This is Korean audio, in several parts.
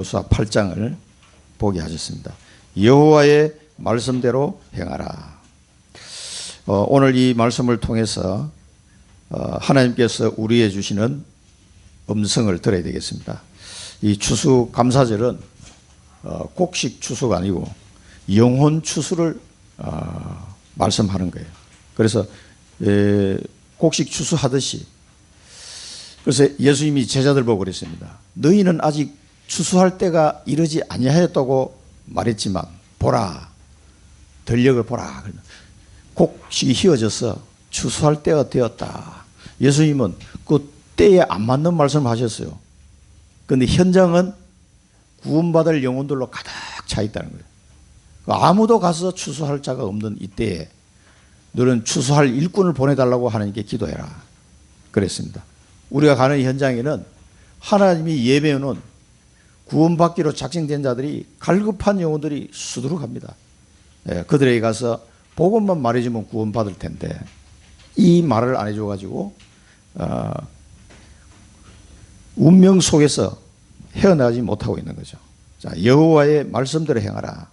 여호수아 8장을 보게 하셨습니다. 여호와의 말씀대로 행하라. 오늘 이 말씀을 통해서 하나님께서 우리에게 주시는 음성을 들어야 되겠습니다. 이 추수감사절은 곡식 추수가 아니고 영혼 추수를 말씀하는 거예요. 그래서 곡식 추수하듯이, 그래서 예수님이 제자들 보고 그랬습니다. 너희는 아직 추수할 때가 이르지 아니하였다고 말했지만 보라, 들녘을 보라. 곡식이 휘어져서 추수할 때가 되었다. 예수님은 그 때에 안 맞는 말씀을 하셨어요. 그런데 현장은 구원받을 영혼들로 가득 차 있다는 거예요. 아무도 가서 추수할 자가 없는 이때에 너는 추수할 일꾼을 보내달라고 하나님께 기도해라 그랬습니다. 우리가 가는 현장에는 하나님이 예배해놓은 구원받기로 작정된 자들이 갈급한 영혼들이 수두룩합니다. 그들에게 가서 복음만 말해주면 구원받을 텐데 이 말을 안 해줘가지고 운명 속에서 헤어나가지 못하고 있는 거죠. 자, 여호와의 말씀대로 행하라.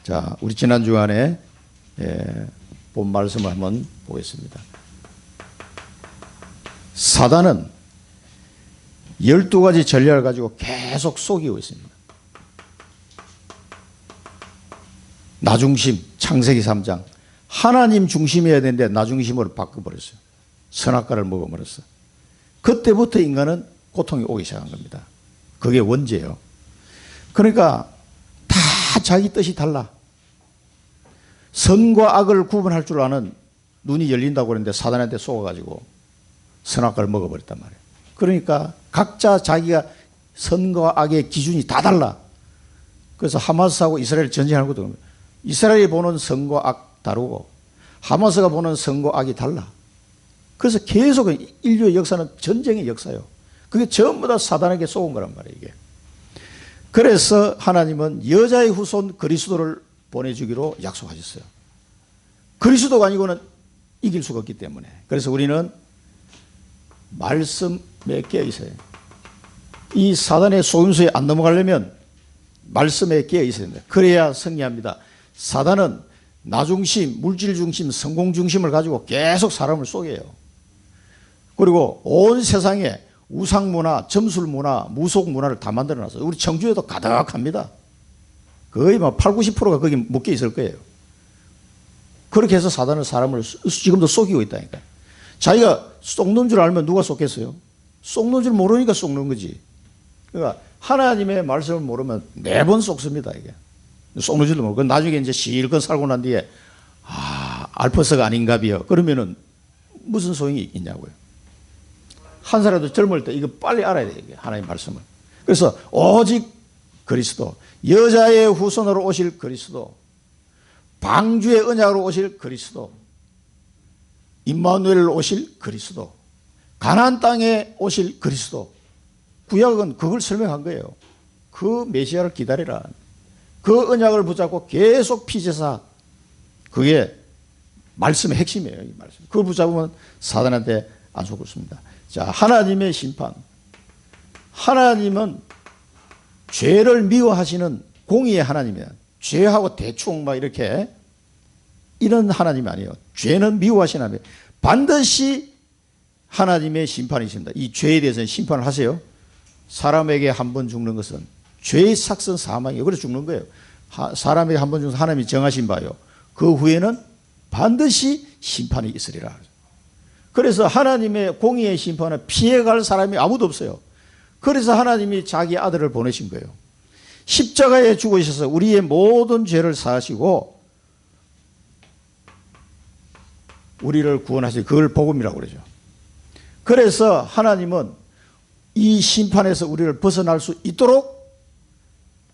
자, 우리 지난 주간에 본 말씀을 한번 보겠습니다. 사단은 12가지 전략을 가지고 계속 속이고 있습니다. 나 중심, 창세기 3장. 하나님 중심이어야 되는데 나 중심으로 바꿔버렸어요. 선악과를 먹어버렸어요. 그때부터 인간은 고통이 오기 시작한 겁니다. 그게 원죄예요. 그러니까 다 자기 뜻이 달라. 선과 악을 구분할 줄 아는 눈이 열린다고 그랬는데 사단한테 속아가지고 선악과를 먹어버렸단 말이에요. 그러니까 각자 자기가 선과 악의 기준이 다 달라. 그래서 하마스하고 이스라엘 전쟁하는 것도 이스라엘이 보는 선과 악 다르고 하마스가 보는 선과 악이 달라. 그래서 계속 인류의 역사는 전쟁의 역사예요. 그게 전부 다 사단에게 쏘은 거란 말이에요, 이게. 그래서 하나님은 여자의 후손 그리스도를 보내주기로 약속하셨어요. 그리스도가 아니고는 이길 수가 없기 때문에. 그래서 우리는 말씀에 깨어 있어요. 이 사단의 속임수에 안 넘어가려면 말씀에 깨어 있어야 됩니다. 그래야 승리합니다. 사단은 나 중심, 물질 중심, 성공 중심을 가지고 계속 사람을 속여요. 그리고 온 세상에 우상문화, 점술문화, 무속문화를 다 만들어놨어요. 우리 청주에도 가득합니다. 거의 막 80, 90%가 거기 묶여 있을 거예요. 그렇게 해서 사단은 사람을 지금도 속이고 있다니까요. 자기가 속는 줄 알면 누가 속겠어요? 속는 줄 모르니까 속는 거지. 그러니까 하나님의 말씀을 모르면 매번 속습니다, 이게. 속는 줄도 모르고. 나중에 이제 실컷 살고 난 뒤에, 알퍼스가 아닌가비요. 그러면은 무슨 소용이 있냐고요. 한 살이라도 젊을 때 이거 빨리 알아야 돼요, 이게 하나님의 말씀을. 그래서 오직 그리스도, 여자의 후손으로 오실 그리스도, 방주의 언약으로 오실 그리스도, 임마누엘로 오실 그리스도, 가나안 땅에 오실 그리스도. 구약은 그걸 설명한 거예요. 그 메시아를 기다리라. 그 언약을 붙잡고 계속 피제사. 그게 말씀의 핵심이에요, 이 말씀. 그걸 붙잡으면 사단한테 안 속습니다. 자, 하나님의 심판. 하나님은 죄를 미워하시는 공의의 하나님이에요. 죄하고 대충 막 이렇게 이런 하나님이 아니에요. 죄는 미워하시는 하나님. 반드시 하나님의 심판이 있습니다. 이 죄에 대해서는 심판을 하세요. 사람에게 한 번 죽는 것은 죄의 삭선 사망이에요. 그래서 죽는 거예요. 사람에게 한 번 죽는 것은 하나님이 정하신 바요. 그 후에는 반드시 심판이 있으리라. 그래서 하나님의 공의의 심판은 피해갈 사람이 아무도 없어요. 그래서 하나님이 자기 아들을 보내신 거예요. 십자가에 죽으셔서 우리의 모든 죄를 사하시고 우리를 구원하시, 그걸 복음이라고 그러죠. 그래서 하나님은 이 심판에서 우리를 벗어날 수 있도록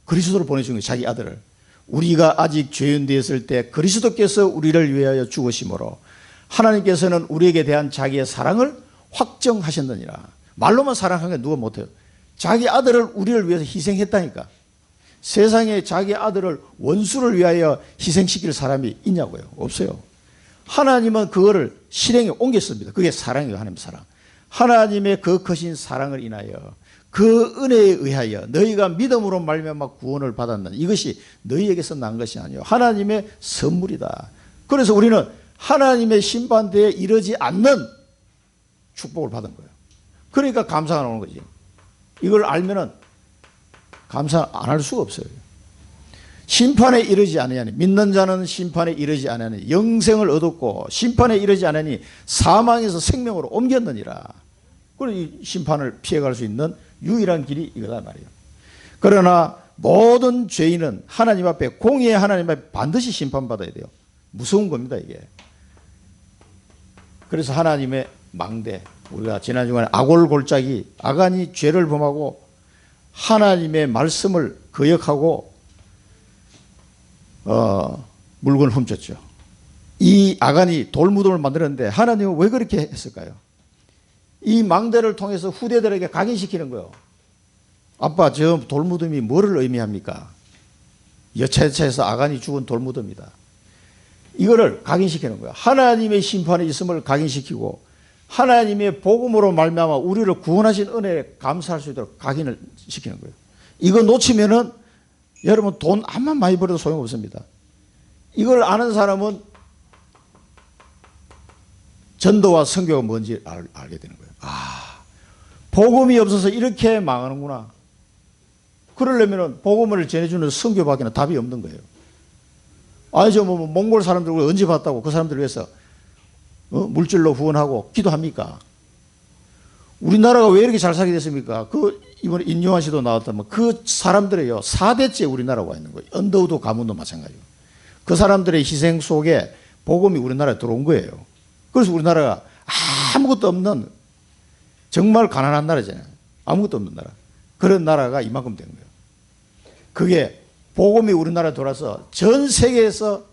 그리스도를 보내준 거예요, 자기 아들을. 우리가 아직 죄인 되었을 때 그리스도께서 우리를 위하여 죽으심으로 하나님께서는 우리에게 대한 자기의 사랑을 확정하셨느니라. 말로만 사랑한 게 누가 못해요. 자기 아들을 우리를 위해서 희생했다니까. 세상에 자기 아들을 원수를 위하여 희생시킬 사람이 있냐고요? 없어요. 하나님은 그거를 실행에 옮겼습니다. 그게 사랑이에요, 하나님의 사랑. 하나님의 그 크신 사랑을 인하여 그 은혜에 의하여 너희가 믿음으로 말미암아 구원을 받았는 이것이 너희에게서 난 것이 아니요 하나님의 선물이다. 그래서 우리는 하나님의 심판대에 이르지 않는 축복을 받은 거예요. 그러니까 감사가 나오는 거지. 이걸 알면은 감사 안 할 수가 없어요. 심판에 이르지 아니하니 믿는 자는 심판에 이르지 아니하니 영생을 얻었고 심판에 이르지 않으니 사망에서 생명으로 옮겼느니라. 그래서 이 심판을 피해갈 수 있는 유일한 길이 이거다 말이에요. 그러나 모든 죄인은 하나님 앞에 공의의 하나님 앞에 반드시 심판받아야 돼요. 무서운 겁니다 이게. 그래서 하나님의 망대, 우리가 지난 주간에 아골골짜기, 아간이 죄를 범하고 하나님의 말씀을 거역하고 물건을 훔쳤죠. 이 아간이 돌무덤을 만들었는데 하나님은 왜 그렇게 했을까요? 이 망대를 통해서 후대들에게 각인시키는 거예요. 아빠, 저 돌무덤이 뭐를 의미합니까? 여차여차해서 아간이 죽은 돌무덤이다. 이거를 각인시키는 거예요. 하나님의 심판이 있음을 각인시키고 하나님의 복음으로 말미암아 우리를 구원하신 은혜에 감사할 수 있도록 각인을 시키는 거예요. 이거 놓치면은 여러분 돈 암만 많이 벌어도 소용없습니다. 이걸 아는 사람은 전도와 선교가 뭔지 알게 되는 거예요. 아, 복음이 없어서 이렇게 망하는구나. 그러려면 복음을 전해주는 선교밖에는 답이 없는 거예요. 아니, 몽골 사람들 언제 봤다고 그 사람들을 위해서 물질로 후원하고 기도합니까? 우리나라가 왜 이렇게 잘 살게 됐습니까? 이번에 인요한 씨도 나왔다면 그 사람들이요, 4대째 우리나라에 와 있는 거예요. 언더우드 가문도 마찬가지고. 그 사람들의 희생 속에 복음이 우리나라에 들어온 거예요. 그래서 우리나라가 아무것도 없는 정말 가난한 나라잖아요. 아무것도 없는 나라. 그런 나라가 이만큼 된 거예요. 그게 복음이 우리나라에 돌아서 전 세계에서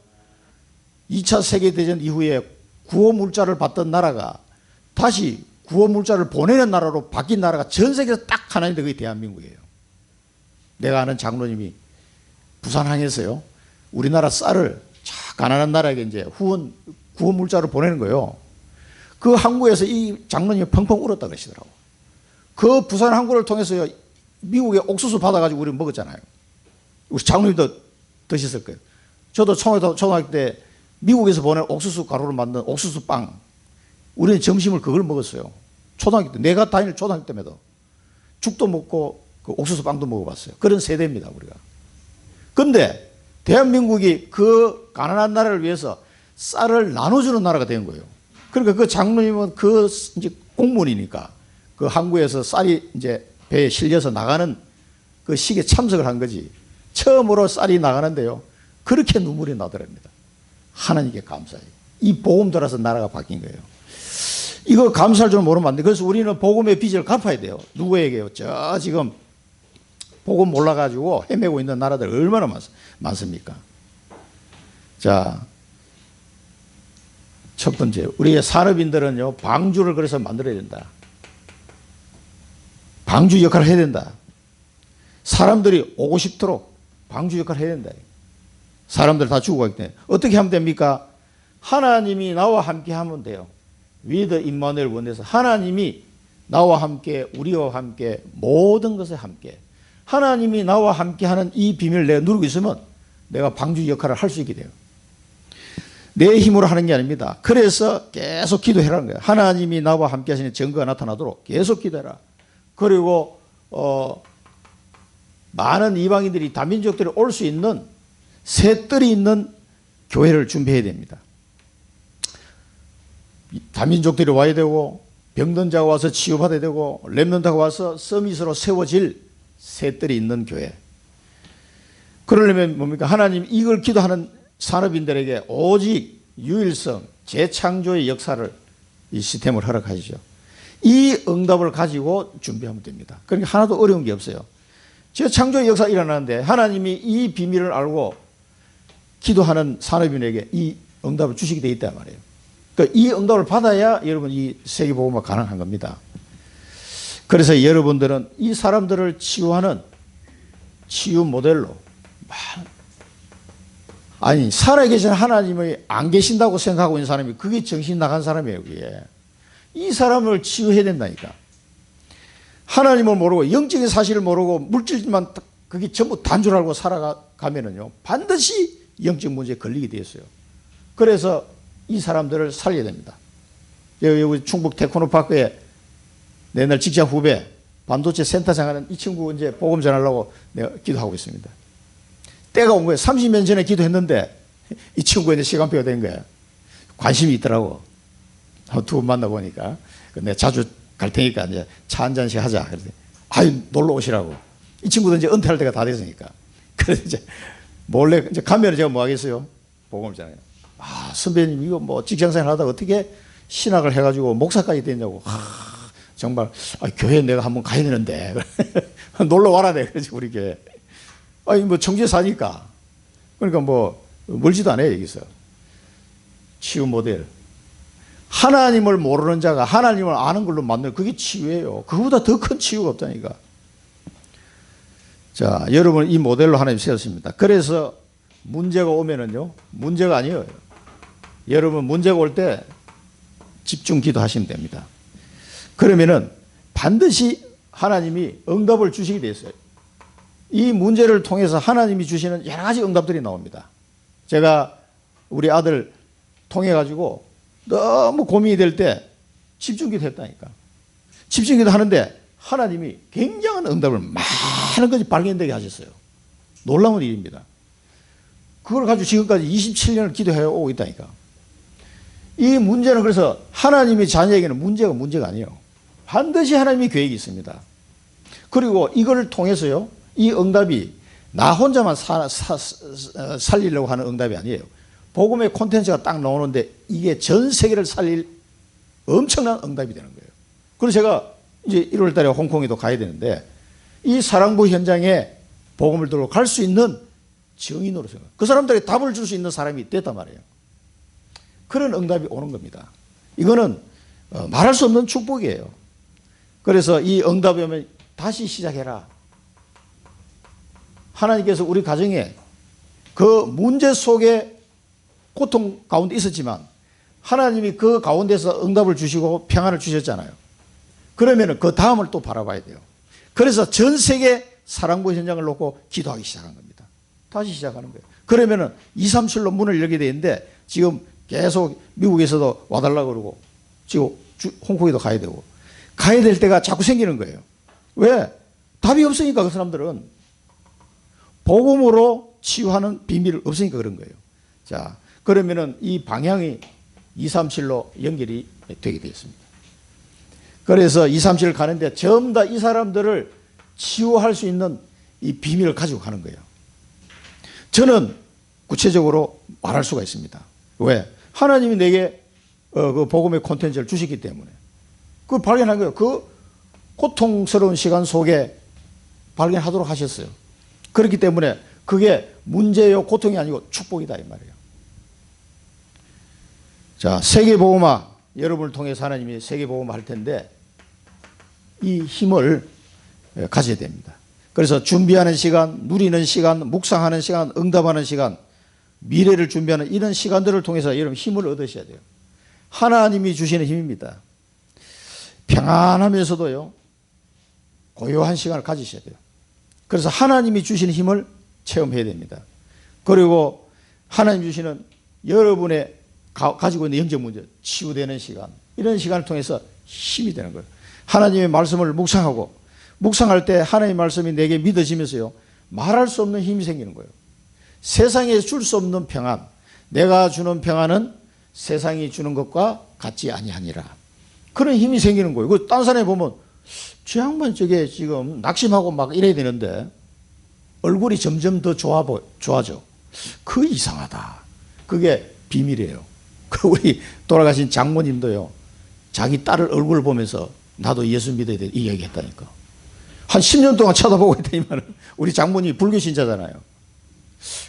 2차 세계대전 이후에 구호 물자를 받던 나라가 다시 구호 물자를 보내는 나라로 바뀐 나라가 전 세계에서 딱 하나인데 그게 대한민국이에요. 내가 아는 장로님이 부산항에서요, 우리나라 쌀을 가난한 나라에게 이제 구호 물자를 보내는 거예요. 그 항구에서 이 장로님이 펑펑 울었다 그러시더라고. 그 부산 항구를 통해서 미국에 옥수수 받아가지고 우리 먹었잖아요. 우리 장로님도 드셨을 거예요. 저도 초등학교 때 미국에서 보낸 옥수수 가루로 만든 옥수수 빵. 우리는 점심을 그걸 먹었어요. 초등학교 때. 내가 다닐 초등학교 때에도. 죽도 먹고 그 옥수수 빵도 먹어봤어요. 그런 세대입니다, 우리가. 근데 대한민국이 그 가난한 나라를 위해서 쌀을 나눠주는 나라가 된 거예요. 그러니까 그 장로님은 이제 공무원이니까 그 항구에서 쌀이 이제 배에 실려서 나가는 그 식에 참석을 한 거지. 처음으로 쌀이 나가는데요, 그렇게 눈물이 나더랍니다. 하나님께 감사해요. 이 복음 들어서 나라가 바뀐 거예요. 이거 감사할 줄 모르면 안 돼. 그래서 우리는 복음의 빚을 갚아야 돼요. 누구에게요? 저 지금 복음 몰라가지고 헤매고 있는 나라들 얼마나 많습니까? 자, 첫 번째, 우리의 산업인들은요, 방주를 그래서 만들어야 된다. 방주 역할을 해야 된다. 사람들이 오고 싶도록 방주 역할을 해야 된다. 사람들 다 죽어가기 때문에. 어떻게 하면 됩니까? 하나님이 나와 함께 하면 돼요. With 임마누엘 원에서 하나님이 나와 함께, 우리와 함께, 모든 것에 함께. 하나님이 나와 함께 하는 이 비밀을 내가 누리고 있으면 내가 방주 역할을 할 수 있게 돼요. 내 힘으로 하는 게 아닙니다. 그래서 계속 기도해라는 거예요. 하나님이 나와 함께 하시는 증거가 나타나도록 계속 기도해라. 그리고 많은 이방인들이 다민족들이 올 수 있는 새 뜰이 있는 교회를 준비해야 됩니다. 다민족들이 와야 되고 병든 자가 와서 치유받아야 되고 렘넌트가 와서 서밋으로 세워질 새 뜰이 있는 교회. 그러려면 뭡니까? 하나님 이걸 기도하는 산업인들에게 오직 유일성, 재창조의 역사를 이 시스템을 허락하시죠. 이 응답을 가지고 준비하면 됩니다. 그러니까 하나도 어려운 게 없어요. 재창조의 역사가 일어나는데 하나님이 이 비밀을 알고 기도하는 산업인에게 이 응답을 주시게 돼 있단 말이에요. 그러니까 이 응답을 받아야 여러분 이 세계복음화가 가능한 겁니다. 그래서 여러분들은 이 사람들을 치유하는 치유 모델로, 아니 살아계신 하나님이 안 계신다고 생각하고 있는 사람이 그게 정신 나간 사람이에요. 그게. 이 사람을 치유해야 된다니까. 하나님을 모르고 영적인 사실을 모르고 물질만 그게 전부 단 줄 알고 살아가면은요 반드시 영적 문제에 걸리게 되어 있어요. 그래서 이 사람들을 살려야 됩니다. 여기 충북 테크노파크에 내날 직장 후배 반도체 센터장 하는 이 친구 이제 복음 전하려고 내가 기도하고 있습니다. 때가 온 거예요. 30년 전에 기도했는데 이 친구가 이제 시간표가 된 거예요. 관심이 있더라고. 두 번 만나보니까. 내가 자주 갈 테니까 이제 차 한 잔씩 하자. 그랬더니, 아유, 놀러 오시라고. 이 친구도 이제 은퇴할 때가 다 됐으니까. 그래서 이제 몰래 이제 가면 제가 뭐 하겠어요? 복음을 전해요. 아, 선배님, 이거 뭐 직장생활 하다가 어떻게 신학을 해가지고 목사까지 됐냐고. 정말, 교회 내가 한번 가야 되는데. 놀러 와라, 내. 그래서 우리 교회. 아니, 뭐 청주에 사니까. 그러니까 뭐, 멀지도 않아요, 여기서. 치유 모델. 하나님을 모르는 자가 하나님을 아는 걸로 만드는 그게 치유예요. 그거보다 더 큰 치유가 없다니까. 자, 여러분 이 모델로 하나님 세웠습니다. 그래서 문제가 오면은요, 문제가 아니에요. 여러분 문제가 올 때 집중 기도하시면 됩니다. 그러면은 반드시 하나님이 응답을 주시게 돼 있어요. 이 문제를 통해서 하나님이 주시는 여러 가지 응답들이 나옵니다. 제가 우리 아들 통해 가지고 너무 고민이 될 때 집중기도 했다니까. 집중기도 하는데 하나님이 굉장한 응답을 많은 것이 발견되게 하셨어요. 놀라운 일입니다. 그걸 가지고 지금까지 27년을 기도해 오고 있다니까. 이 문제는 그래서 하나님의 자녀에게는 문제가 아니에요. 반드시 하나님의 계획이 있습니다. 그리고 이걸 통해서요, 이 응답이 나 혼자만 살리려고 하는 응답이 아니에요. 복음의 콘텐츠가 딱 나오는데 이게 전 세계를 살릴 엄청난 응답이 되는 거예요. 그래서 제가 이제 1월 달에 홍콩에도 가야 되는데 이 사랑부 현장에 복음을 들고 갈 수 있는 증인으로서 그 사람들에게 답을 줄 수 있는 사람이 됐단 말이에요. 그런 응답이 오는 겁니다. 이거는 말할 수 없는 축복이에요. 그래서 이 응답이 오면 다시 시작해라. 하나님께서 우리 가정에 그 문제 속에 고통 가운데 있었지만 하나님이 그 가운데서 응답을 주시고 평안을 주셨잖아요. 그러면 그 다음을 또 바라봐야 돼요. 그래서 전 세계 사랑부 현장을 놓고 기도하기 시작한 겁니다. 다시 시작하는 거예요. 그러면은 2, 3, 7로 문을 열게 되는데 지금 계속 미국에서도 와달라고 그러고 지금 홍콩에도 가야 되고 가야 될 때가 자꾸 생기는 거예요. 왜? 답이 없으니까 그 사람들은 복음으로 치유하는 비밀이 없으니까 그런 거예요. 자, 그러면은 이 방향이 2, 3, 7로 연결이 되게 되었습니다. 그래서 2, 3, 7을 가는데 전부 다 이 사람들을 치유할 수 있는 이 비밀을 가지고 가는 거예요. 저는 구체적으로 말할 수가 있습니다. 왜? 하나님이 내게 그 복음의 콘텐츠를 주셨기 때문에 그걸 발견한 거예요. 그 고통스러운 시간 속에 발견하도록 하셨어요. 그렇기 때문에 그게 문제요 고통이 아니고 축복이다 이 말이에요. 자, 세계복음화 여러분을 통해서 하나님이 세계복음화 할 텐데 이 힘을 가져야 됩니다. 그래서 준비하는 시간, 누리는 시간, 묵상하는 시간, 응답하는 시간, 미래를 준비하는 이런 시간들을 통해서 여러분 힘을 얻으셔야 돼요. 하나님이 주시는 힘입니다. 평안하면서도요 고요한 시간을 가지셔야 돼요. 그래서 하나님이 주시는 힘을 체험해야 됩니다. 그리고 하나님 주시는 여러분의 가지고 있는 영적 문제, 치유되는 시간, 이런 시간을 통해서 힘이 되는 거예요. 하나님의 말씀을 묵상할 때 하나님의 말씀이 내게 믿어지면서요 말할 수 없는 힘이 생기는 거예요. 세상에 줄 수 없는 평안, 내가 주는 평안은 세상이 주는 것과 같지 아니하니라. 그런 힘이 생기는 거예요. 그 딴 사람에 보면 저 양반 저게 지금 낙심하고 막 이래야 되는데 얼굴이 점점 더 좋아져. 그 이상하다. 그게 비밀이에요. 우리 돌아가신 장모님도요 자기 딸을 얼굴을 보면서 나도 예수 믿어야 돼 이 얘기했다니까. 한 10년 동안 쳐다보고 있더니만 우리 장모님이 불교 신자잖아요.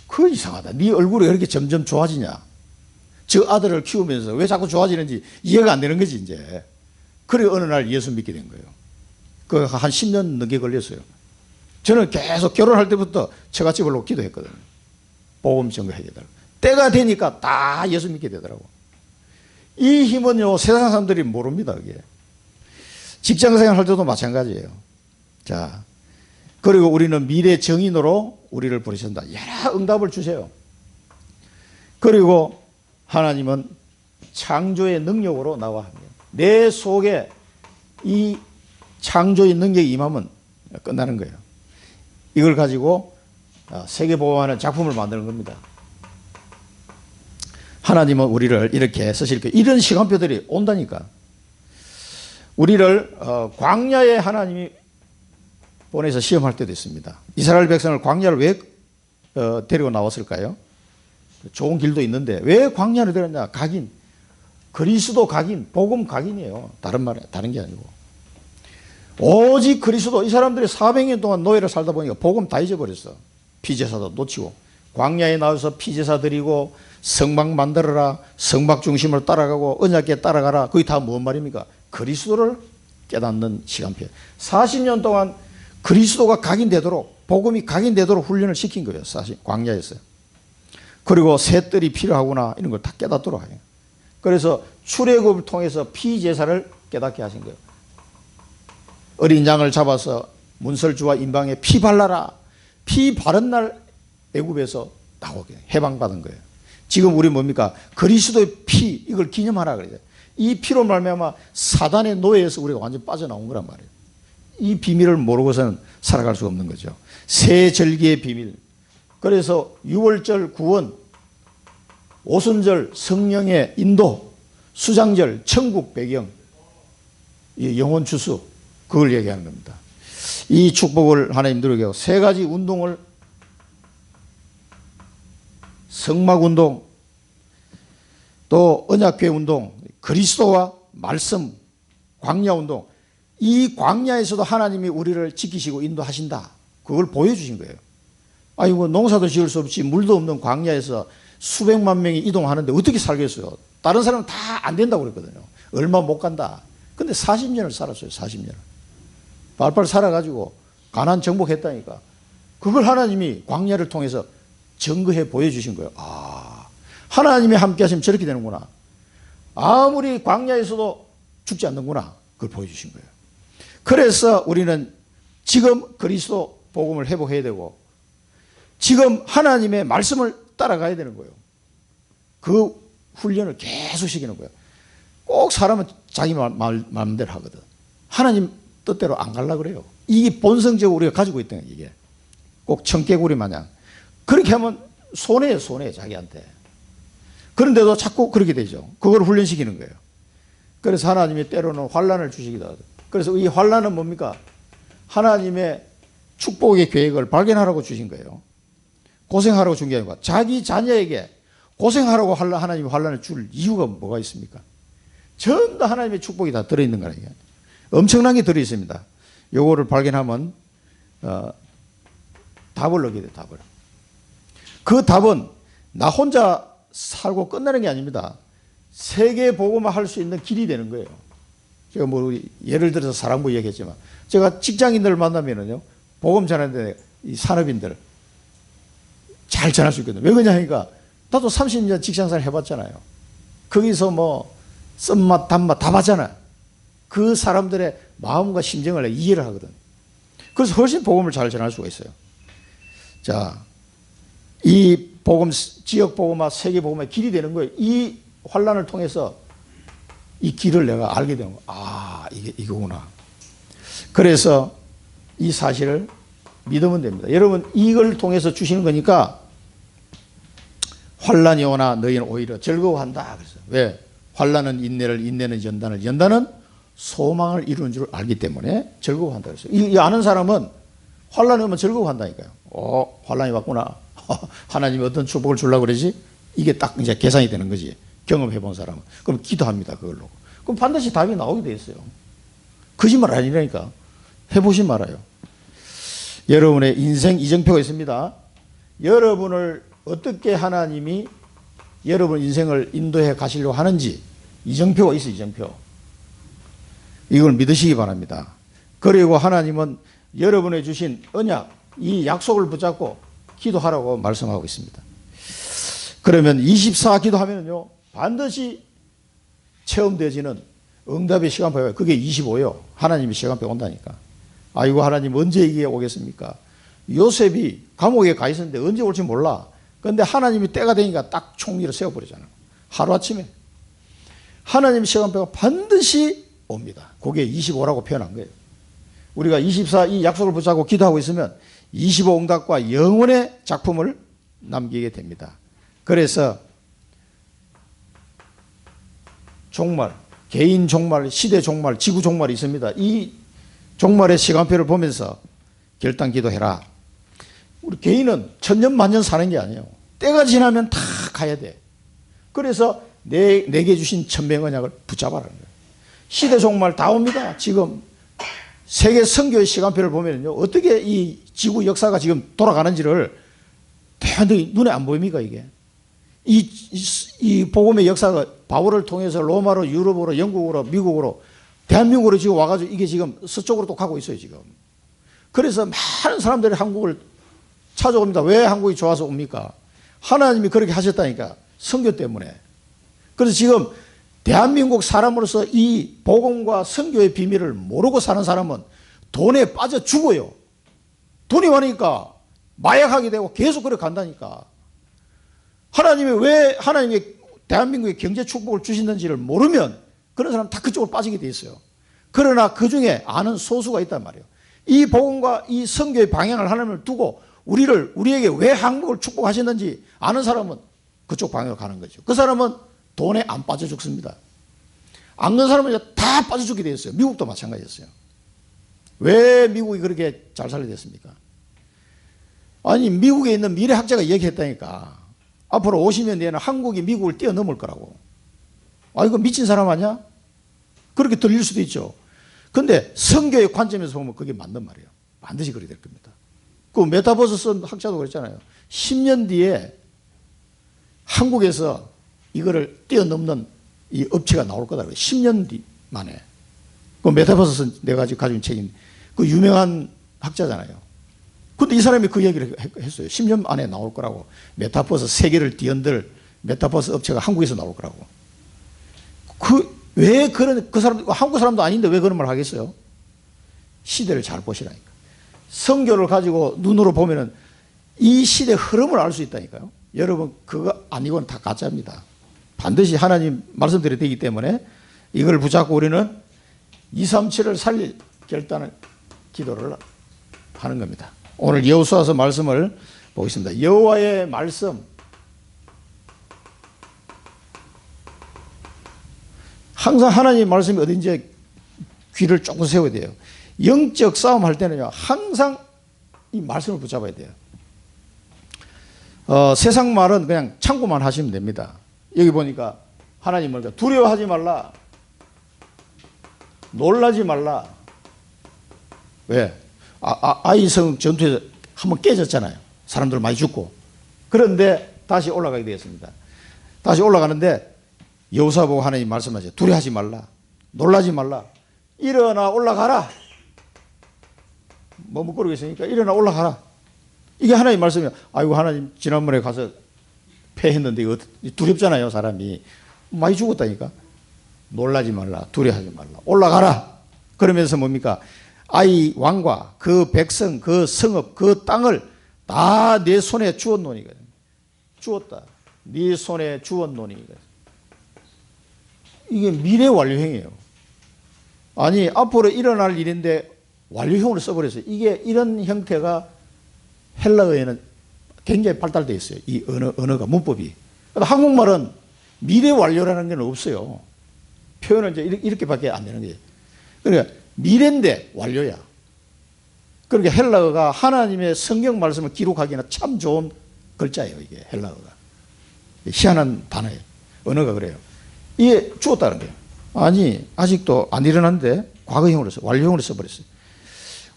그 이상하다. 네 얼굴이 그렇게 점점 좋아지냐. 저 아들을 키우면서 왜 자꾸 좋아지는지 이해가 안 되는 거지 이제. 그래 어느 날 예수 믿게 된 거예요. 그 한 10년 넘게 걸렸어요. 저는 계속 결혼할 때부터 처갓집을 놓고 기도했거든요. 복음 전가해야 되더라고. 때가 되니까 다 예수 믿게 되더라고. 이 힘은요 세상 사람들이 모릅니다. 그게. 직장생활 할 때도 마찬가지예요. 자, 그리고 우리는 미래 정인으로 우리를 부르신다. 여러 응답을 주세요. 그리고 하나님은 창조의 능력으로 나와 합니다. 내 속에 이 창조의 능력이 임하면 끝나는 거예요. 이걸 가지고 세계보험하는 작품을 만드는 겁니다. 하나님은 우리를 이렇게 쓰실 거예요. 이런 시간표들이 온다니까. 우리를 광야에 하나님이 보내서 시험할 때도 있습니다. 이스라엘 백성을 광야를 왜 데리고 나왔을까요? 좋은 길도 있는데 왜 광야를 데렸냐? 각인. 그리스도 각인, 복음 각인이에요. 다른 게 아니고. 오직 그리스도. 이 사람들이 400년 동안 노예를 살다 보니까 복음 다 잊어버렸어. 피제사도 놓치고. 광야에 나와서 피제사 드리고 성막 만들어라. 성막 중심으로 따라가고 언약궤 따라가라. 그게 다 무슨 말입니까? 그리스도를 깨닫는 시간표. 40년 동안 그리스도가 각인되도록, 복음이 각인되도록 훈련을 시킨 거예요. 사실 광야에서. 그리고 새 뜰이 필요하구나 이런 걸 다 깨닫도록 해요. 그래서 출애굽을 통해서 피제사를 깨닫게 하신 거예요. 어린 양을 잡아서 문설주와 임방에 피 발라라. 피 바른 날 애굽에서 나오게 해방받은 거예요. 지금 우리 뭡니까? 그리스도의 피, 이걸 기념하라 그래요. 이 피로 말미암아 사단의 노예에서 우리가 완전 빠져나온 거란 말이에요. 이 비밀을 모르고서는 살아갈 수가 없는 거죠. 새 절기의 비밀. 그래서 6월절 구원, 오순절 성령의 인도, 수장절 천국 배경, 영혼 추수, 그걸 얘기하는 겁니다. 이 축복을 하나님 누리게 하고 세 가지 운동을, 성막 운동, 또 언약궤 운동, 그리스도와 말씀, 광야 운동. 이 광야에서도 하나님이 우리를 지키시고 인도하신다. 그걸 보여주신 거예요. 아이고, 농사도 지을 수 없이 물도 없는 광야에서 수백만 명이 이동하는데 어떻게 살겠어요? 다른 사람은 다 안 된다고 그랬거든요. 얼마 못 간다. 근데 40년을 살았어요. 40년을. 발발 살아가지고 가나안 정복했다니까. 그걸 하나님이 광야를 통해서 증거해 보여주신 거예요. 아, 하나님이 함께 하시면 저렇게 되는구나. 아무리 광야에서도 죽지 않는구나. 그걸 보여주신 거예요. 그래서 우리는 지금 그리스도 복음을 회복해야 되고 지금 하나님의 말씀을 따라가야 되는 거예요. 그 훈련을 계속 시키는 거예요. 꼭 사람은 자기 마음대로 하거든. 하나님 뜻대로 안 가려고 그래요. 이게 본성적으로 우리가 가지고 있던 거예요. 이게 꼭 청개구리 마냥 그렇게 하면 손해예요. 손해 자기한테. 그런데도 자꾸 그렇게 되죠. 그걸 훈련시키는 거예요. 그래서 하나님이 때로는 환난을 주시기도 하고. 그래서 이 환난은 뭡니까? 하나님의 축복의 계획을 발견하라고 주신 거예요. 고생하라고 준 게 아니고 자기 자녀에게 고생하라고 하나님이 환난을 줄 이유가 뭐가 있습니까? 전부 다 하나님의 축복이 다 들어있는 거예요. 엄청난 게 들어있습니다. 요거를 발견하면 답을 얻게 돼요. 답을. 그 답은 나 혼자 살고 끝나는 게 아닙니다. 세계 복음화 할 수 있는 길이 되는 거예요. 제가 뭐 예를 들어서 사랑부 얘기했지만 제가 직장인들을 만나면은요 복음 전하는데 이 산업인들 잘 전할 수 있거든요. 왜 그러냐 하니까 나도 30년 직장생활 해봤잖아요. 거기서 뭐 쓴맛 단맛 다 봤잖아요. 그 사람들의 마음과 심정을 이해를 하거든. 그래서 훨씬 복음을 잘 전할 수가 있어요. 자, 이 복음, 지역 복음화, 세계 복음화의 길이 되는 거예요. 이 환란을 통해서 이 길을 내가 알게 되는 거예요. 아, 이거구나. 그래서 이 사실을 믿으면 됩니다. 여러분, 이걸 통해서 주시는 거니까 환란이 오나 너희는 오히려 즐거워한다. 그래서 왜? 환란은 인내를, 인내는 연단을, 연단은 소망을 이루는 줄 알기 때문에 즐거워한다. 그래서 이 아는 사람은 환란이 오면 즐거워한다니까요. 환란이 왔구나. 하나님이 어떤 축복을 주려고 그러지? 이게 딱 이제 계산이 되는 거지. 경험해 본 사람은. 그럼 기도합니다. 그걸로. 그럼 반드시 답이 나오게 돼 있어요. 거짓말 아니라니까. 해보지 말아요. 여러분의 인생 이정표가 있습니다. 여러분을 어떻게 하나님이 여러분 인생을 인도해 가시려고 하는지 이정표가 있어요. 이정표. 이걸 믿으시기 바랍니다. 그리고 하나님은 여러분의 주신 언약, 이 약속을 붙잡고 기도하라고 말씀하고 있습니다. 그러면 24 기도하면요 반드시 체험되어지는 응답의 시간표가 그게 25요. 하나님의 시간표 온다니까. 아이고 하나님 언제 이게 오겠습니까? 요셉이 감옥에 가 있었는데 언제 올지 몰라. 그런데 하나님이 때가 되니까 딱 총리를 세워버리잖아요. 하루아침에. 하나님 시간표가 반드시 옵니다. 그게 25라고 표현한 거예요. 우리가 24 이 약속을 붙잡고 기도하고 있으면 25 응답과 영원의 작품을 남기게 됩니다. 그래서 종말, 개인 종말, 시대 종말, 지구 종말이 있습니다. 이 종말의 시간표를 보면서 결단 기도해라. 우리 개인은 천년 만년 사는 게 아니에요. 때가 지나면 다 가야 돼. 그래서 내게 주신 천명언약을 붙잡아라는 거예요. 시대 종말 다 옵니다. 지금 세계 선교의 시간표를 보면요, 어떻게 이 지구 역사가 지금 돌아가는지를 대단히 눈에 안 보입니까 이게? 이 복음의 역사가 바울을 통해서 로마로, 유럽으로, 영국으로, 미국으로, 대한민국으로 지금 와가지고 이게 지금 서쪽으로 또 가고 있어요 지금. 그래서 많은 사람들이 한국을 찾아옵니다. 왜 한국이 좋아서 옵니까? 하나님이 그렇게 하셨다니까. 선교 때문에. 그래서 지금 대한민국 사람으로서 이 복음과 선교의 비밀을 모르고 사는 사람은 돈에 빠져 죽어요. 돈이 많으니까 마약하게 되고 계속 그래 간다니까. 하나님이 왜 하나님이 대한민국에 경제 축복을 주시는지를 모르면 그런 사람 다 그쪽으로 빠지게 돼 있어요. 그러나 그 중에 아는 소수가 있단 말이에요. 이 복음과 이 선교의 방향을 하나님을 두고 우리에게 왜 한국을 축복하셨는지 아는 사람은 그쪽 방향으로 가는 거죠. 그 사람은 돈에 안 빠져 죽습니다. 아는 사람은 다 빠져 죽게 되어 있어요. 미국도 마찬가지였어요. 왜 미국이 그렇게 잘 살게 됐습니까? 아니 미국에 있는 미래학자가 얘기했다니까. 앞으로 50년 뒤에는 한국이 미국을 뛰어넘을 거라고. 아 이거 미친 사람 아니야? 그렇게 들릴 수도 있죠. 근데 선교의 관점에서 보면 그게 맞는 말이에요. 반드시 그렇게 될 겁니다. 그 메타버스 쓴 학자도 그랬잖아요. 10년 뒤에 한국에서 이거를 뛰어넘는 이 업체가 나올 거다. 10년 뒤 만에. 그 메타버스 쓴 내가 지금 가진 책인 그 유명한 학자잖아요. 근데 이 사람이 그 얘기를 했어요. 10년 안에 나올 거라고. 메타버스 세계를 뒤흔들 메타버스 업체가 한국에서 나올 거라고. 왜 그 사람, 한국 사람도 아닌데 왜 그런 말 하겠어요? 시대를 잘 보시라니까. 성경을 가지고 눈으로 보면은 이 시대 흐름을 알 수 있다니까요. 여러분, 그거 아니고는 다 가짜입니다. 반드시 하나님 말씀드려야 되기 때문에 이걸 붙잡고 우리는 237을 살릴 결단을, 기도를 하는 겁니다. 오늘 여호수아서 말씀을 보겠습니다. 여호와의 말씀. 항상 하나님 말씀이 어딘지 귀를 조금 세워야 돼요. 영적 싸움 할 때는요, 항상 이 말씀을 붙잡아야 돼요. 세상 말은 그냥 참고만 하시면 됩니다. 여기 보니까 하나님 뭐니까 두려워하지 말라, 놀라지 말라. 왜? 아이성 전투에서 한번 깨졌잖아요. 사람들 많이 죽고. 그런데 다시 올라가게 되었습니다. 다시 올라가는데 여호수아 보고 하나님 말씀하세요. 두려워하지 말라, 놀라지 말라. 일어나 올라가라. 뭐 묶고 있으니까 일어나 올라가라. 이게 하나님 말씀이에요. 아이고 하나님 지난번에 가서 패했는데 이거 두렵잖아요. 사람이 많이 죽었다니까. 놀라지 말라, 두려워하지 말라, 올라가라. 그러면서 뭡니까? 아이 왕과 그 백성, 그 성읍, 그 땅을 다 내 손에 주었노니. 주었다. 네 손에 주었노니. 이게 미래 완료형이에요. 아니 앞으로 일어날 일인데 완료형으로 써버렸어요. 이게 이런 형태가 헬라어에는 굉장히 발달되어 있어요. 이 언어가, 문법이. 한국말은 미래 완료라는 게 없어요. 표현은 이제 이렇게밖에 안 되는 거예요. 그러니까 미래인데 완료야. 그러니까 헬라어가 하나님의 성경 말씀을 기록하기에는 참 좋은 글자예요. 이게 헬라어가. 희한한 단어예요. 언어가 그래요. 이게 주었다는 거예요. 아니 아직도 안 일어났는데 과거형으로 써, 완료형으로 써버렸어요.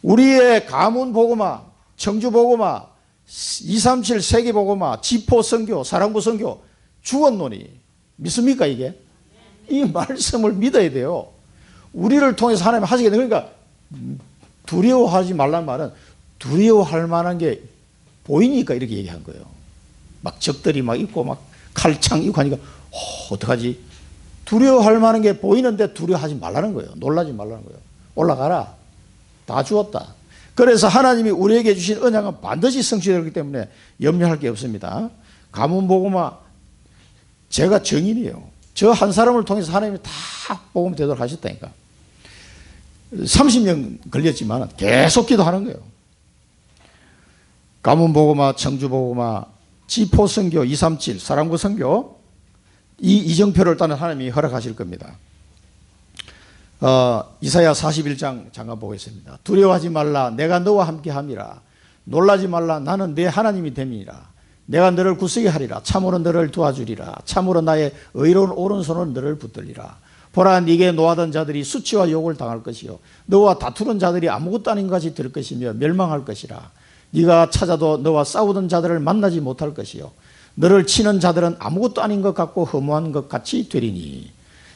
우리의 가문 복음화, 청주 복음화, 237 세계 복음화, 지포 선교, 사랑부 선교 주었노니. 믿습니까 이게? 이 말씀을 믿어야 돼요. 우리를 통해서 하나님 하시게 되는. 그러니까 두려워하지 말란 말은 두려워할 만한 게 보이니까 이렇게 얘기한 거예요. 막 적들이 막 있고 막 칼창 있고 하니까 어떡하지? 두려워할 만한 게 보이는데 두려워하지 말라는 거예요. 놀라지 말라는 거예요. 올라가라. 다 주었다. 그래서 하나님이 우리에게 주신 언약은 반드시 성취되기 때문에 염려할 게 없습니다. 가문복음화 제가 증인이에요. 저 한 사람을 통해서 하나님이 다 복음 되도록 하셨다니까. 30년 걸렸지만 계속 기도하는 거예요. 가문복음화, 청주복음화, 지포선교 237, 사랑구 선교 이 이정표를 일단 하나님이 허락하실 겁니다. 이사야 41장 잠깐 보겠습니다. 두려워하지 말라. 내가 너와 함께 함이라. 놀라지 말라. 나는 내 하나님이 됨이라. 내가 너를 굳세게 하리라. 참으로 너를 도와주리라. 참으로 나의 의로운 오른손은 너를 붙들리라. 보라, 네게 노하던 자들이 수치와 욕을 당할 것이요 너와 다투는 자들이 아무것도 아닌 것이 될 것이며 멸망할 것이라. 네가 찾아도 너와 싸우던 자들을 만나지 못할 것이요 너를 치는 자들은 아무것도 아닌 것 같고 허무한 것 같이 되리니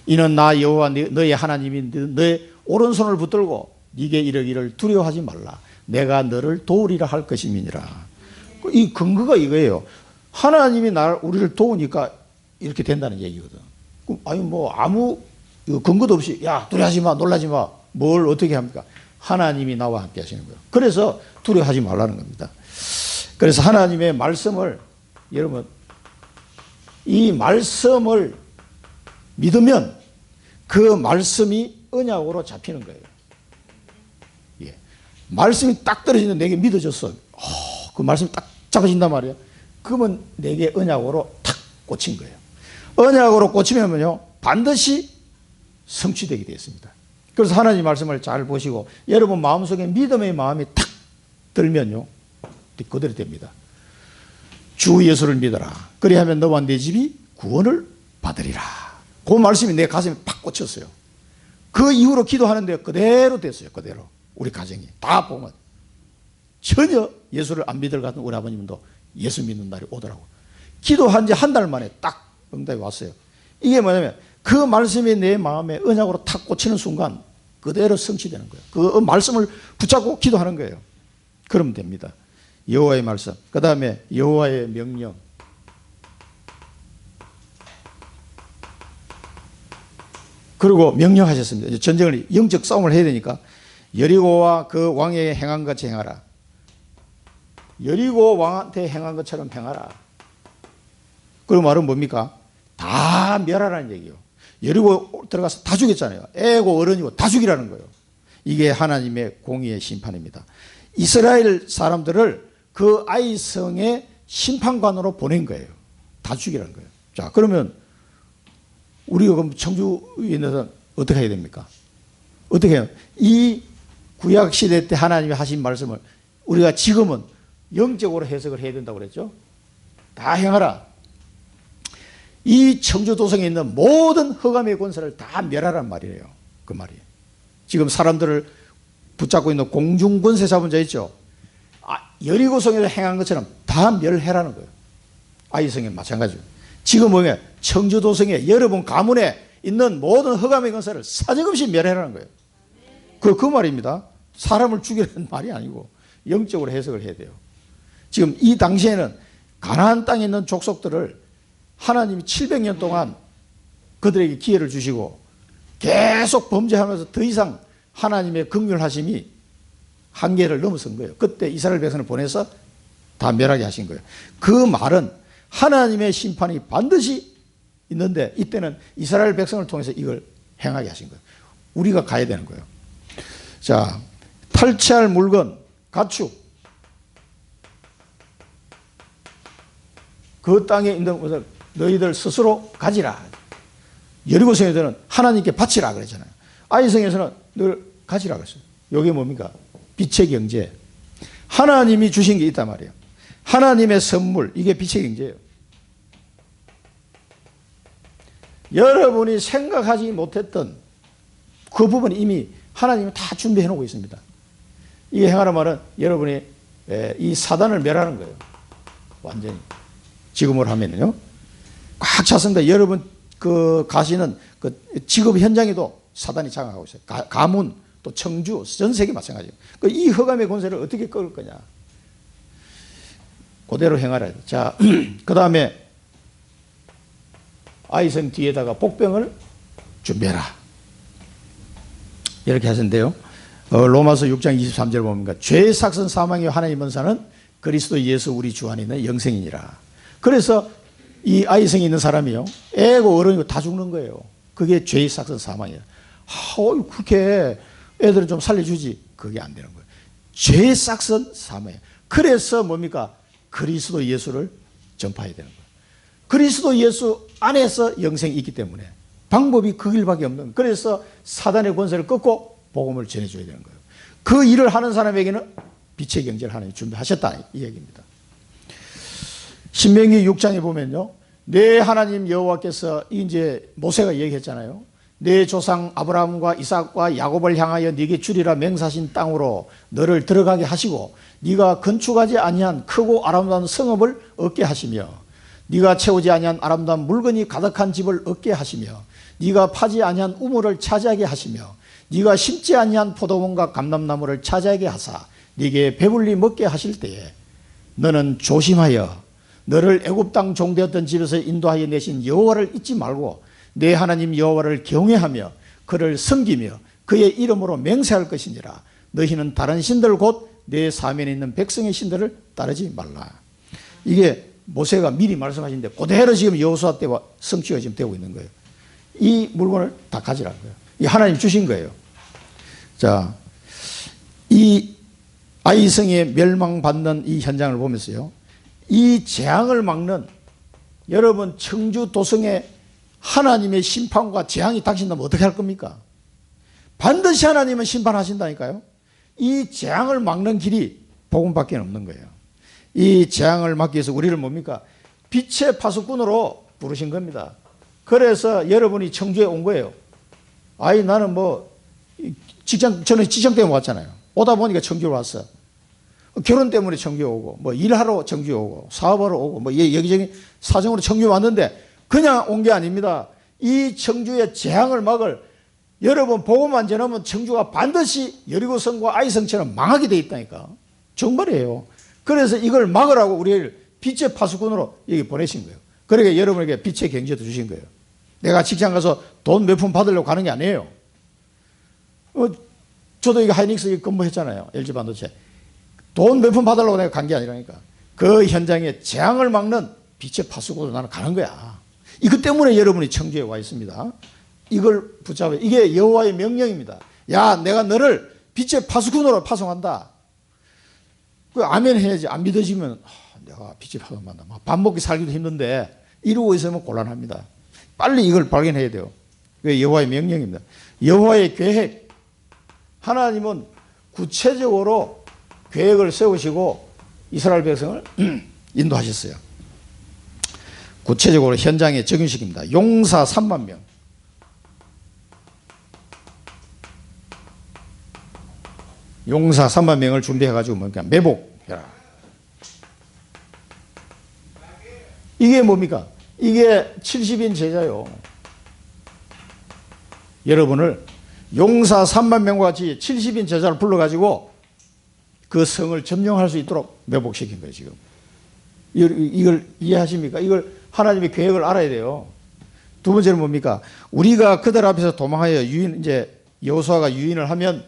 이는 나 여호와 너의 하나님이 너의 오른손을 붙들고 네게 이르기를 두려워하지 말라. 내가 너를 도우리라 할 것임이니라. 이 근거가 이거예요. 하나님이 우리를 도우니까 이렇게 된다는 얘기거든. 아니 뭐 아무 근거도 없이 야 두려워하지 마, 놀라지 마, 뭘 어떻게 합니까? 하나님이 나와 함께 하시는 거예요. 그래서 두려워하지 말라는 겁니다. 그래서 하나님의 말씀을 여러분 이 말씀을 믿으면 그 말씀이 언약으로 잡히는 거예요. 예. 말씀이 딱 떨어지는데 내게 믿어졌어. 그 말씀이 딱 잡아진단 말이에요. 그러면 내게 언약으로 탁 꽂힌 거예요. 언약으로 꽂히면요 반드시 성취되게 되어 있습니다. 그래서 하나님 말씀을 잘 보시고 여러분 마음속에 믿음의 마음이 탁 들면요 그대로 됩니다. 주 예수를 믿어라. 그리하면 너와 네 집이 구원을 받으리라. 그 말씀이 내 가슴에 팍 꽂혔어요. 그 이후로 기도하는데 그대로 됐어요. 그대로 우리 가정이 다 보면 전혀 예수를 안 믿을 것 같은 우리 아버님도 예수 믿는 날이 오더라고요. 기도한 지 한 달 만에 딱 응답이 왔어요. 이게 뭐냐면 그 말씀이 내 마음에 언약으로 탁 꽂히는 순간 그대로 성취되는 거예요. 그 말씀을 붙잡고 기도하는 거예요. 그러면 됩니다. 여호와의 말씀, 그 다음에 여호와의 명령. 그리고 명령하셨습니다. 전쟁을 영적 싸움을 해야 되니까 여리고와 그 왕에게 행한 같이 행하라. 여리고 왕한테 행한 것처럼 행하라. 그 말은 뭡니까? 다 멸하라는 얘기예요. 여리고 들어가서 다 죽였잖아요. 애고 어른이고 다 죽이라는 거예요. 이게 하나님의 공의의 심판입니다. 이스라엘 사람들을 그 아이성의 심판관으로 보낸 거예요. 다 죽이라는 거예요. 자, 그러면 우리가 그럼 청주에 있는 어떻게 해야 됩니까? 어떻게 해요? 이 구약 시대 때 하나님이 하신 말씀을 우리가 지금은 영적으로 해석을 해야 된다고 그랬죠? 다 행하라. 이 청주도성에 있는 모든 흑암의 권세를 다 멸하란 말이에요. 그 말이에요. 지금 사람들을 붙잡고 있는 공중권세 잡은 자 있죠? 여리고성에서 행한 것처럼 다 멸해라는 거예요. 아이성에 마찬가지예요. 지금 보면 청주도성에 여러분 가문에 있는 모든 흑암의 권세를 사정없이 멸해라는 거예요. 그 말입니다. 사람을 죽이라는 말이 아니고 영적으로 해석을 해야 돼요. 지금 이 당시에는 가나안 땅에 있는 족속들을 하나님이 700년 동안 그들에게 기회를 주시고 계속 범죄하면서 더 이상 하나님의 긍휼하심이 한계를 넘어선 거예요. 그때 이스라엘 백성을 보내서 다 멸하게 하신 거예요. 그 말은 하나님의 심판이 반드시 있는데 이때는 이스라엘 백성을 통해서 이걸 행하게 하신 거예요. 우리가 가야 되는 거예요. 자, 탈취할 물건, 가축. 그 땅에 있는 것을 너희들 스스로 가지라. 여리고성에서는 하나님께 바치라 그랬잖아요. 아이성에서는 늘 가지라 그랬어요. 이게 뭡니까? 빛의 경제. 하나님이 주신 게 있단 말이에요. 하나님의 선물, 이게 빛의 경제예요. 여러분이 생각하지 못했던 그 부분 이미 하나님이 다 준비해 놓고 있습니다. 이게 행하는 말은 여러분이 이 사단을 멸하는 거예요. 완전히. 지금으로 하면요. 꽉 찼습니다. 여러분 그 가시는 그 직업 현장에도 사단이 장악하고 있어요. 가문, 또 청주, 전 세계 마찬가지예요. 이 흑암의 권세를 어떻게 끌 거냐. 그대로 행하라. 자, 그 다음에 아이성 뒤에다가 복병을 준비해라. 이렇게 하셨는데요. 로마서 6장 23절 보면 죄의 삭선 사망이 하나님 은사는 그리스도 예수 우리 주 안에 있는 영생이니라. 그래서 이 아이성이 있는 사람이요, 애고 어른이고 다 죽는 거예요. 그게 죄의 삭선 사망이에요. 그렇게 애들은 좀 살려주지. 그게 안 되는 거예요. 죄의 삭선 사망이에요. 그래서 뭡니까? 그리스도 예수를 전파해야 되는 거예요. 그리스도 예수 안에서 영생이 있기 때문에 방법이 그 길밖에 없는 거예요. 그래서 사단의 권세를 끊고 복음을 전해줘야 되는 거예요. 그 일을 하는 사람에게는 빛의 경제를 하나님 준비하셨다, 이 얘기입니다. 신명기 6장에 보면요, 내 하나님 여호와께서 이제 모세가 얘기했잖아요. 내 조상 아브라함과 이삭과 야곱을 향하여 네게 주리라 맹세하신 땅으로 너를 들어가게 하시고 네가 건축하지 아니한 크고 아름다운 성읍을 얻게 하시며 네가 채우지 아니한 아름다운 물건이 가득한 집을 얻게 하시며 네가 파지 아니한 우물을 차지하게 하시며 네가 심지 아니한 포도원과 감람나무를 차지하게 하사 네게 배불리 먹게 하실 때에 너는 조심하여 너를 애굽 땅 종되었던 집에서 인도하여 내신 여호와를 잊지 말고 내 하나님 여호와를 경외하며 그를 섬기며 그의 이름으로 맹세할 것이니라. 너희는 다른 신들 곧 내 사면에 있는 백성의 신들을 따르지 말라. 이게 모세가 미리 말씀하신데 그대로 지금 여호수아 때와 성취가 지금 되고 있는 거예요. 이 물건을 다 가지라는 거예요. 이 하나님 주신 거예요. 자, 이 아이성의 멸망받는 이 현장을 보면서요, 이 재앙을 막는 여러분 청주 도성에 하나님의 심판과 재앙이 닥친다면 어떻게 할 겁니까? 반드시 하나님은 심판하신다니까요. 이 재앙을 막는 길이 복음밖에 없는 거예요. 이 재앙을 막기 위해서 우리를 뭡니까? 빛의 파수꾼으로 부르신 겁니다. 그래서 여러분이 청주에 온 거예요. 나는 저는 직장 때문에 왔잖아요. 오다 보니까 청주에 왔어. 결혼 때문에 청주에 오고, 일하러 청주에 오고, 사업하러 오고, 여기저기 사정으로 청주에 왔는데 그냥 온 게 아닙니다. 이 청주의 재앙을 막을, 여러분 복음만 전하면 청주가 반드시 여리고성과 아이성처럼 망하게 돼 있다니까. 정말이에요. 그래서 이걸 막으라고 우리를 빛의 파수꾼으로 여기 보내신 거예요. 그러니까 여러분에게 빛의 경제도 주신 거예요. 내가 직장 가서 돈 몇 푼 받으려고 가는 게 아니에요. 저도 이거 하이닉스 근무했잖아요. LG 반도체. 돈 몇 푼 받으려고 내가 간 게 아니라니까. 그 현장에 재앙을 막는 빛의 파수꾼으로 나는 가는 거야. 이것 때문에 여러분이 청주에 와 있습니다. 이걸 붙잡아요. 이게 여호와의 명령입니다. 야, 내가 너를 빛의 파수꾼으로 파송한다. 그 아멘 해야지. 안 믿어지면 내가 빛의 파송한다. 밥 먹기 살기도 힘든데 이러고 있으면 곤란합니다. 빨리 이걸 발견해야 돼요. 그게 여호와의 명령입니다. 여호와의 계획. 하나님은 구체적으로 계획을 세우시고 이스라엘 백성을 인도하셨어요. 구체적으로 현장에 적용시킵니다. 용사 3만 명. 용사 3만 명을 준비해가지고 매복해라. 이게 뭡니까? 이게 70인 제자요. 여러분을 용사 3만 명과 같이 70인 제자를 불러가지고 그 성을 점령할 수 있도록 매복시킨 거예요, 지금. 이걸 이해하십니까? 이걸 하나님의 계획을 알아야 돼요. 두 번째는 뭡니까? 우리가 그들 앞에서 도망하여 이제 여호수아가 유인을 하면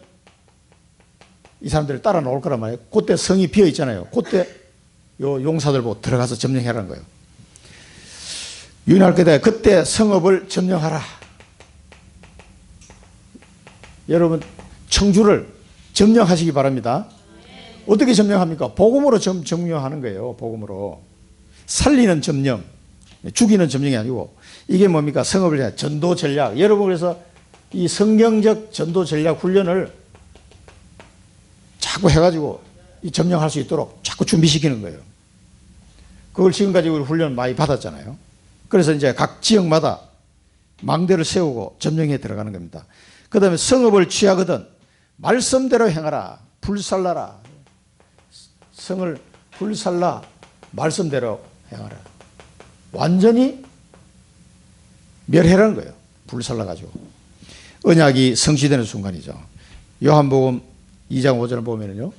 이 사람들을 따라 나올 거란 말이에요. 그때 성이 비어 있잖아요. 그때 요 용사들 보고 들어가서 점령하라는 거예요. 유인할 거다. 그때 성읍을 점령하라. 여러분 청주를 점령하시기 바랍니다. 어떻게 점령합니까? 복음으로 점령하는 거예요. 복음으로. 살리는 점령, 죽이는 점령이 아니고 이게 뭡니까? 성읍을 위한 전도 전략. 여러분 그래서 이 성경적 전도 전략 훈련을 자꾸 해가지고 이 점령할 수 있도록 자꾸 준비시키는 거예요. 그걸 지금까지 우리 훈련 많이 받았잖아요. 그래서 이제 각 지역마다 망대를 세우고 점령에 들어가는 겁니다. 그 다음에 성읍을 취하거든 말씀대로 행하라. 불살라라. 성을 불살라. 말씀대로 행하라. 완전히 멸해라는 거예요. 불살라가지고. 언약이 성취되는 순간이죠. 요한복음 2장 5절을 보면은요,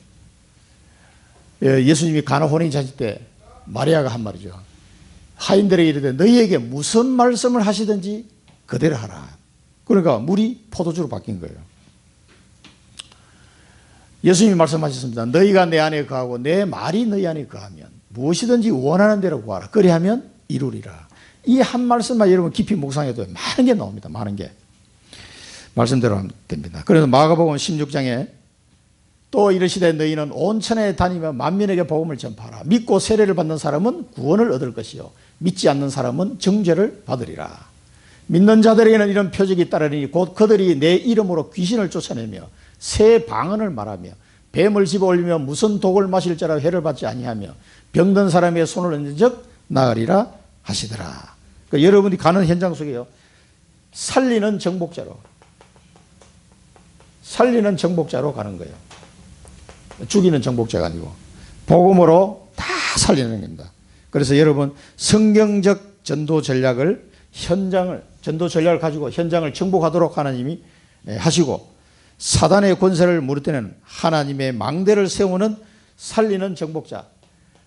예수님이 가나 혼인잔치 때 마리아가 한 말이죠. 하인들에게 이르되 너희에게 무슨 말씀을 하시든지 그대로 하라. 그러니까 물이 포도주로 바뀐 거예요. 예수님이 말씀하셨습니다. 너희가 내 안에 거하고 내 말이 너희 안에 거하면 무엇이든지 원하는 대로 구하라. 그리하면 이루리라. 이 한 말씀만 여러분 깊이 묵상해도 많은 게 나옵니다. 많은 게. 말씀대로 하면 됩니다. 그래서 마가복음 16장에 또 이르시되 너희는 온 천하에 다니며 만민에게 복음을 전파하라. 믿고 세례를 받는 사람은 구원을 얻을 것이요 믿지 않는 사람은 정죄를 받으리라. 믿는 자들에게는 이런 표적이 따르니 곧 그들이 내 이름으로 귀신을 쫓아내며 새 방언을 말하며 뱀을 집어올리며 무슨 독을 마실 자라 해를 받지 아니하며 병든 사람의 손을 얹은 적 나으리라 하시더라. 그러니까 여러분이 가는 현장 속에요, 살리는 정복자로 가는 거예요. 죽이는 정복자가 아니고 복음으로 다 살리는 겁니다. 그래서 여러분 성경적 전도 전략을 가지고 현장을 정복하도록 하나님이 하시고, 사단의 권세를 무릇대는 하나님의 망대를 세우는 살리는 정복자,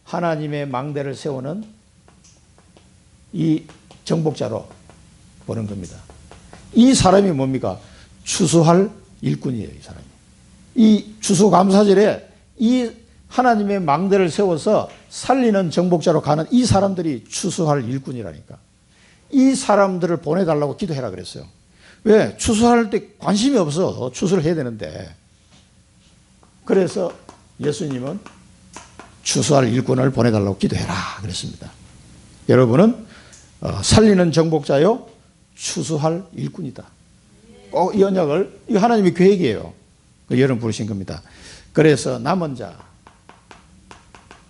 하나님의 망대를 세우는 이 정복자로 보는 겁니다. 이 사람이 뭡니까? 추수할 일꾼이에요. 이 사람이. 이 추수감사절에 이 하나님의 망대를 세워서 살리는 정복자로 가는 이 사람들이 추수할 일꾼이라니까. 이 사람들을 보내달라고 기도해라 그랬어요. 왜? 추수할 때 관심이 없어. 추수를 해야 되는데. 그래서 예수님은 추수할 일꾼을 보내달라고 기도해라 그랬습니다. 여러분은 살리는 정복자요, 추수할 일꾼이다. 꼭 이 언약을, 이 하나님의 계획이에요. 여러분 부르신 겁니다. 그래서 남은 자,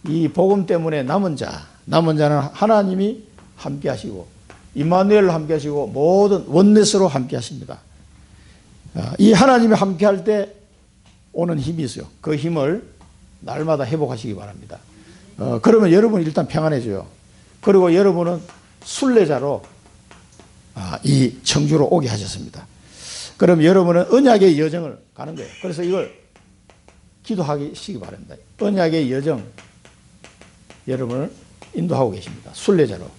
이 복음 때문에 남은 자는 하나님이 함께 하시고 임마누엘로 함께 하시고 모든 원넷으로 함께 하십니다. 이 하나님이 함께 할 때 오는 힘이 있어요. 그 힘을 날마다 회복하시기 바랍니다. 그러면 여러분 일단 평안해져요. 그리고 여러분은 순례자로 이 청주로 오게 하셨습니다. 그럼 여러분은 언약의 여정을 가는 거예요. 그래서 이걸 기도하시기 바랍니다. 언약의 여정, 여러분을 인도하고 계십니다. 순례자로.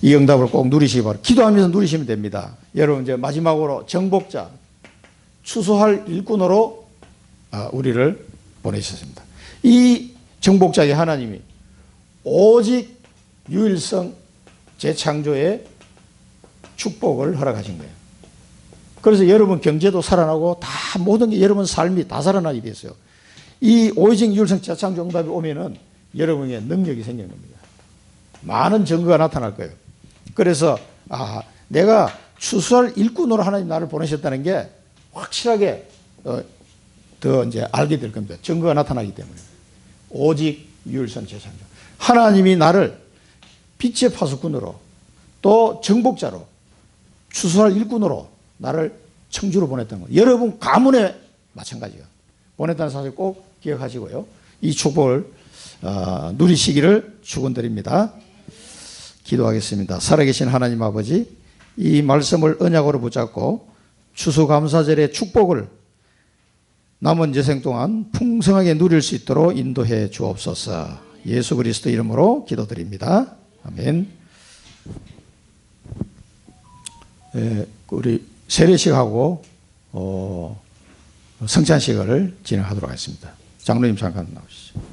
이 응답을 꼭 누리시기 바랍니다. 기도하면서 누리시면 됩니다. 여러분 이제 마지막으로 정복자, 추수할 일꾼으로 우리를 보내셨습니다. 이 정복자의 하나님이 오직 유일성 재창조의 축복을 허락하신 거예요. 그래서 여러분 경제도 살아나고 다 모든 게 여러분 삶이 다 살아나게 됐어요. 이 오직 유일성 재창조 응답이 오면은 여러분에게 능력이 생기는 겁니다. 많은 증거가 나타날 거예요. 그래서 내가 추수할 일꾼으로 하나님 나를 보내셨다는 게 확실하게 더 이제 알게 될 겁니다. 증거가 나타나기 때문에. 오직 유일성 재창조. 하나님이 나를 빛의 파수꾼으로 또 정복자로 추수할 일꾼으로 나를 청주로 보냈다는 거예요. 여러분 가문에 마찬가지예요. 보냈다는 사실 꼭 기억하시고요. 이 축복을 누리시기를 축원드립니다. 기도하겠습니다. 살아계신 하나님 아버지, 이 말씀을 언약으로 붙잡고 추수감사절의 축복을 남은 여생 동안 풍성하게 누릴 수 있도록 인도해 주옵소서. 예수 그리스도 이름으로 기도드립니다. 아멘. 우리 세례식하고 성찬식을 진행하도록 하겠습니다. 장로님 잠깐 나오시죠.